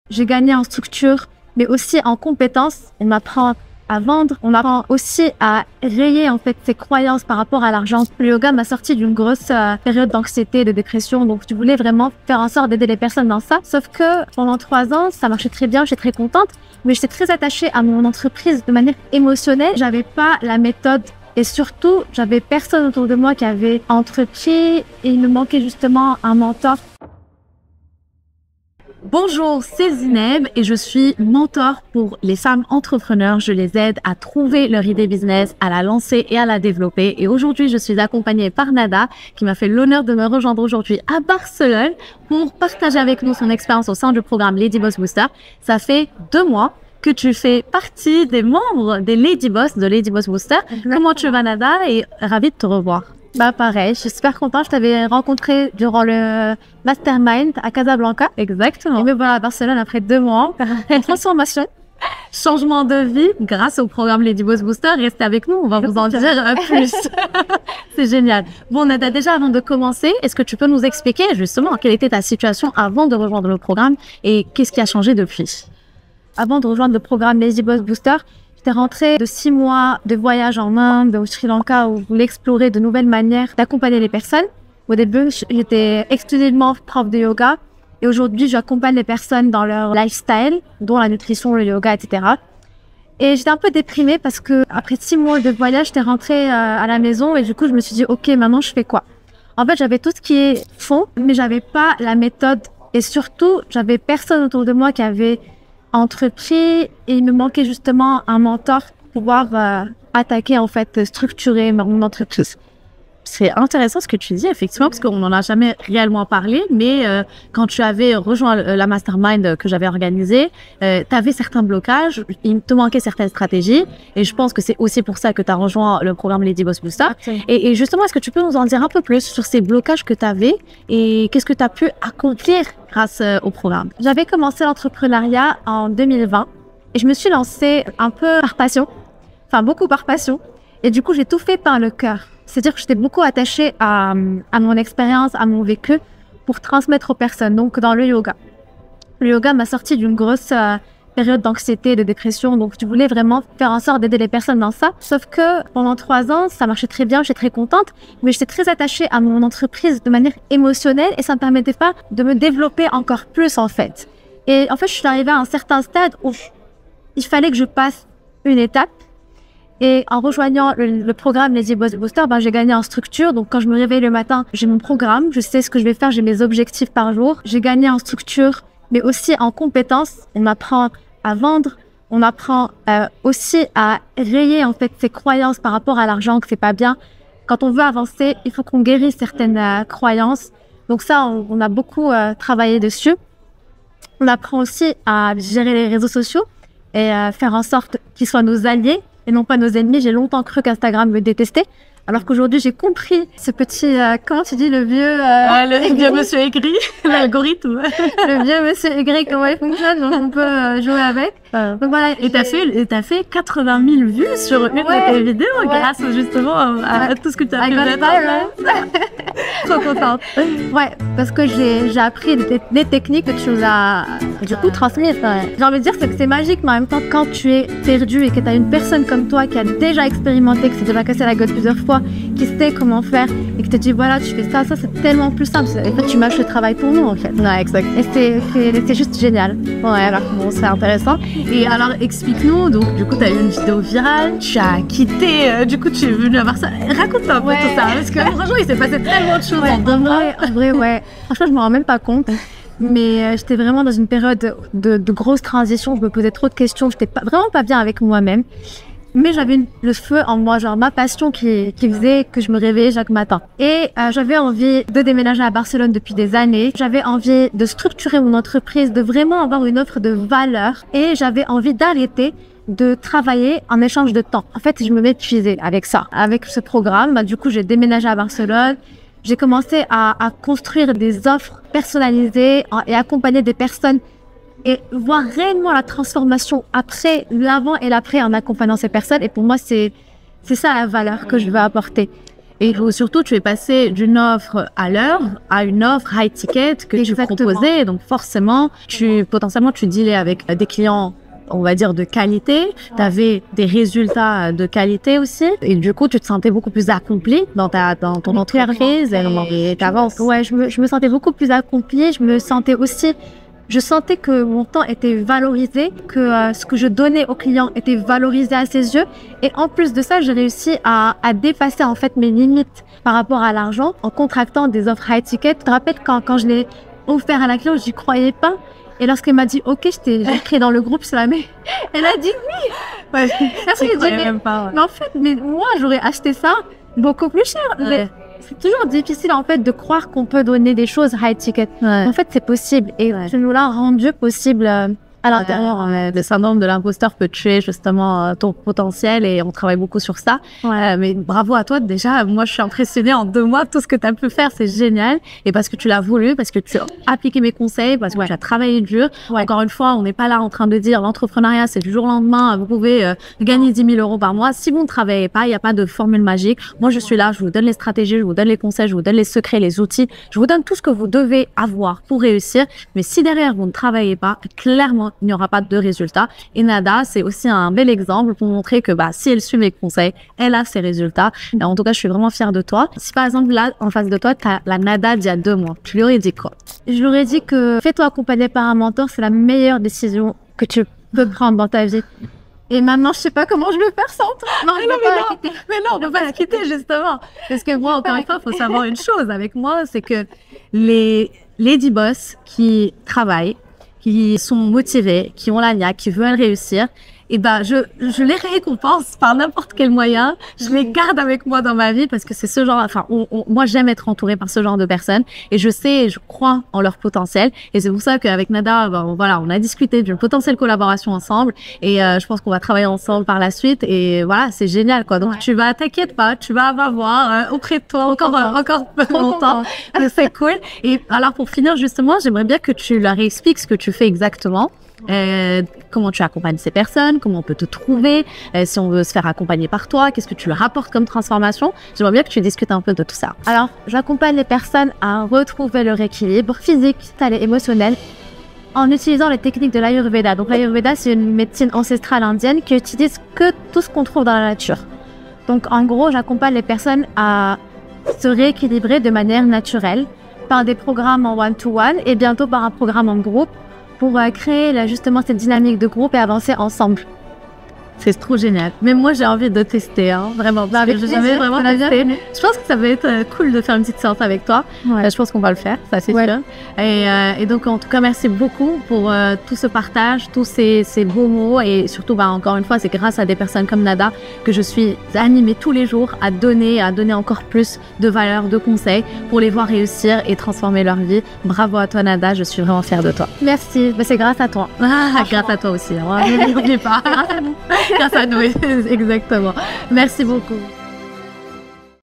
J'ai gagné en structure, mais aussi en compétences. On m'apprend à vendre, on apprend aussi à rayer en fait ses croyances par rapport à l'argent. Le yoga m'a sorti d'une grosse période d'anxiété, de dépression, donc je voulais vraiment faire en sorte d'aider les personnes dans ça. Sauf que pendant 3 ans, ça marchait très bien, j'étais très contente, mais j'étais très attachée à mon entreprise de manière émotionnelle. J'avais pas la méthode et surtout, j'avais personne autour de moi qui avait entrepris et il me manquait justement un mentor. Bonjour, c'est Zineb et je suis mentor pour les femmes entrepreneurs. Je les aide à trouver leur idée business, à la lancer et à la développer. Et aujourd'hui, je suis accompagnée par Nada qui m'a fait l'honneur de me rejoindre aujourd'hui à Barcelone pour partager avec nous son expérience au sein du programme Lady Boss Booster. Ça fait 2 mois que tu fais partie des membres des Lady Boss, de Lady Boss Booster. Exactement. Comment tu vas, Nada? Et ravie de te revoir. Bah pareil, je suis super contente. Je t'avais rencontré durant le Mastermind à Casablanca. Exactement. Et me voilà à Barcelone après 2 mois. Transformation. Changement de vie grâce au programme Lady Boss Booster. Restez avec nous, on va vous en dire plus. C'est génial. Bon, Nada, déjà avant de commencer, est-ce que tu peux nous expliquer justement quelle était ta situation avant de rejoindre le programme et qu'est-ce qui a changé depuis? Avant de rejoindre le programme Lady Boss Booster, j'étais rentrée de 6 mois de voyage en Inde, au Sri Lanka, où je voulais explorer de nouvelles manières d'accompagner les personnes. Au début, j'étais exclusivement prof de yoga et aujourd'hui, j'accompagne les personnes dans leur lifestyle, dont la nutrition, le yoga, etc. Et j'étais un peu déprimée parce que après 6 mois de voyage, j'étais rentrée à la maison et du coup, je me suis dit, OK, maintenant, je fais quoi? En fait, j'avais tout ce qui est fond, mais j'avais pas la méthode et surtout, j'avais personne autour de moi qui avait entrepris et il me manquait justement un mentor pour pouvoir attaquer, en fait, structurer mon entreprise. C'est intéressant ce que tu dis, effectivement, parce qu'on n'en a jamais réellement parlé, mais quand tu avais rejoint la mastermind que j'avais organisée, tu avais certains blocages, il te manquait certaines stratégies, et je pense que c'est aussi pour ça que tu as rejoint le programme Lady Boss Booster. Et justement, est-ce que tu peux nous en dire un peu plus sur ces blocages que tu avais et qu'est-ce que tu as pu accomplir grâce au programme? J'avais commencé l'entrepreneuriat en 2020 et je me suis lancée un peu par passion, enfin beaucoup par passion, et du coup, j'ai tout fait par le cœur. C'est-à-dire que j'étais beaucoup attachée à mon expérience, à mon vécu pour transmettre aux personnes, donc dans le yoga. Le yoga m'a sorti d'une grosse période d'anxiété, de dépression, donc je voulais vraiment faire en sorte d'aider les personnes dans ça. Sauf que pendant 3 ans, ça marchait très bien, j'étais très contente, mais j'étais très attachée à mon entreprise de manière émotionnelle et ça ne me permettait pas de me développer encore plus en fait. Et en fait, je suis arrivée à un certain stade où il fallait que je passe une étape. Et en rejoignant le programme Lady Boss Booster, j'ai gagné en structure. Donc, quand je me réveille le matin, j'ai mon programme, je sais ce que je vais faire, j'ai mes objectifs par jour. J'ai gagné en structure, mais aussi en compétences. On m'apprend à vendre, on apprend aussi à rayer en fait ses croyances par rapport à l'argent, que c'est pas bien. Quand on veut avancer, il faut qu'on guérisse certaines croyances. Donc ça, on a beaucoup travaillé dessus. On apprend aussi à gérer les réseaux sociaux et faire en sorte qu'ils soient nos alliés et non pas nos ennemis. J'ai longtemps cru qu'Instagram me détestait, alors qu'aujourd'hui j'ai compris ce petit, comment tu dis, le vieux monsieur aigri, l'algorithme. le vieux monsieur aigri, comment il fonctionne, donc on peut jouer avec. Donc voilà. Et t'as fait 80 000 vues sur une de tes vidéos grâce justement à tout ce que tu as fait. Trop contente. Ouais, parce que j'ai appris des techniques que tu nous as du coup transmises. J'ai envie de dire que c'est magique, mais en même temps, quand tu es perdu et que tu as une personne comme toi qui a déjà expérimenté, qui s'est déjà cassé la gueule plusieurs fois, qui sait comment faire et que te dit voilà, tu fais ça, c'est tellement plus simple. En fait, tu mâches le travail pour nous en fait. Ouais, exact. Et c'est juste génial. Ouais, alors bon, c'est intéressant. Et alors, explique-nous, donc du coup, tu as eu une vidéo virale, tu as quitté, du coup, tu es venu avoir ça. Raconte-moi un peu tout ça, parce que franchement, il s'est passé tellement de choses en vrai, ouais. Franchement, je me rends même pas compte. Mais j'étais vraiment dans une période de grosse transition. Je me posais trop de questions. J'étais vraiment pas bien avec moi-même. Mais j'avais le feu en moi, genre ma passion qui faisait que je me réveillais chaque matin. Et j'avais envie de déménager à Barcelone depuis des années. J'avais envie de structurer mon entreprise, de vraiment avoir une offre de valeur. Et j'avais envie d'arrêter de travailler en échange de temps. En fait, je me m'épuisais avec ça. Avec ce programme, du coup, j'ai déménagé à Barcelone. J'ai commencé à construire des offres personnalisées et accompagner des personnes et voir réellement la transformation après, l'avant et l'après en accompagnant ces personnes. Et pour moi, c'est ça la valeur que je veux apporter. Et surtout, tu es passé d'une offre à l'heure à une offre high ticket que Exactement. tu proposais. Donc forcément, potentiellement, tu dealais avec des clients, on va dire, de qualité. Tu avais des résultats de qualité aussi. Et du coup, tu te sentais beaucoup plus accomplie dans ton entreprise et t'avances. Ouais, je me sentais beaucoup plus accomplie. Je sentais que mon temps était valorisé, que ce que je donnais aux clients était valorisé à ses yeux. Et en plus de ça, j'ai réussi à dépasser en fait mes limites par rapport à l'argent en contractant des offres high ticket. Tu te rappelles quand je l'ai offert à la cliente, j'y croyais pas. Et lorsqu'elle m'a dit OK, j'ai écrit dans le groupe, elle a dit oui. Ouais, Après, j'ai dit, même pas. Ouais. mais en fait, moi, j'aurais acheté ça beaucoup plus cher. Ouais. Mais c'est toujours difficile en fait de croire qu'on peut donner des choses high ticket. Ouais. En fait, c'est possible et tu nous l'as rendu possible à l'intérieur. Le syndrome de l'imposteur peut tuer justement ton potentiel et on travaille beaucoup sur ça. Mais bravo à toi déjà. Moi, je suis impressionnée en 2 mois. Tout ce que tu as pu faire, c'est génial. Et parce que tu l'as voulu, parce que tu as appliqué mes conseils, parce que tu as travaillé dur. Encore une fois, on n'est pas là en train de dire l'entrepreneuriat, c'est du jour au lendemain. Vous pouvez gagner 10 000 € par mois. Si vous ne travaillez pas, il n'y a pas de formule magique. Moi, je suis là. Je vous donne les stratégies, je vous donne les conseils, je vous donne les secrets, les outils. Je vous donne tout ce que vous devez avoir pour réussir. Mais si derrière, vous ne travaillez pas, clairement, il n'y aura pas de résultats. Et Nada, c'est aussi un bel exemple pour montrer que si elle suit mes conseils, elle a ses résultats. Et en tout cas, je suis vraiment fière de toi. Si par exemple, là, en face de toi, tu as la Nada d'il y a 2 mois, tu lui aurais dit quoi? Je leur ai dit que fais-toi accompagner par un mentor, c'est la meilleure décision que tu peux prendre dans ta vie. Et maintenant, je sais pas comment je vais faire sans toi. Non, on ne peut pas se quitter, justement. Parce que moi, encore une fois, il faut savoir une chose avec moi, c'est que les lady boss qui travaillent, qui sont motivés, qui ont la niaque, qui veulent réussir, et je les récompense par n'importe quel moyen. Je les garde avec moi dans ma vie parce que c'est ce genre, moi j'aime être entourée par ce genre de personnes et je sais et je crois en leur potentiel. Et c'est pour ça qu'avec Nada, on a discuté d'une potentielle collaboration ensemble et je pense qu'on va travailler ensemble par la suite et voilà, c'est génial quoi. Donc t'inquiète pas, tu vas m'avoir auprès de toi encore longtemps. C'est cool. Et alors pour finir justement, j'aimerais bien que tu leur expliques ce que tu fais exactement. Comment tu accompagnes ces personnes, comment on peut te trouver, si on veut se faire accompagner par toi, qu'est-ce que tu leur apportes comme transformation. J'aimerais bien que tu discutes un peu de tout ça. Alors, j'accompagne les personnes à retrouver leur équilibre physique, mental et émotionnel en utilisant les techniques de l'Ayurveda. Donc l'Ayurveda, c'est une médecine ancestrale indienne qui utilise que tout ce qu'on trouve dans la nature. Donc en gros, j'accompagne les personnes à se rééquilibrer de manière naturelle par des programmes en one-to-one et bientôt par un programme en groupe pour créer justement cette dynamique de groupe et avancer ensemble. C'est trop génial. Même moi, j'ai envie de tester, hein, vraiment. Parce que je n'avais vraiment testé. Je pense que ça va être cool de faire une petite séance avec toi. Je pense qu'on va le faire, ça c'est sûr. Et donc, en tout cas, merci beaucoup pour tout ce partage, tous ces beaux mots. Et surtout, encore une fois, c'est grâce à des personnes comme Nada que je suis animée tous les jours à donner encore plus de valeur, de conseils pour les voir réussir et transformer leur vie. Bravo à toi, Nada. Je suis vraiment fière de toi. Merci. C'est grâce à toi. Grâce à toi aussi. Hein. N'oublie pas. Grâce à nous, exactement. Merci beaucoup.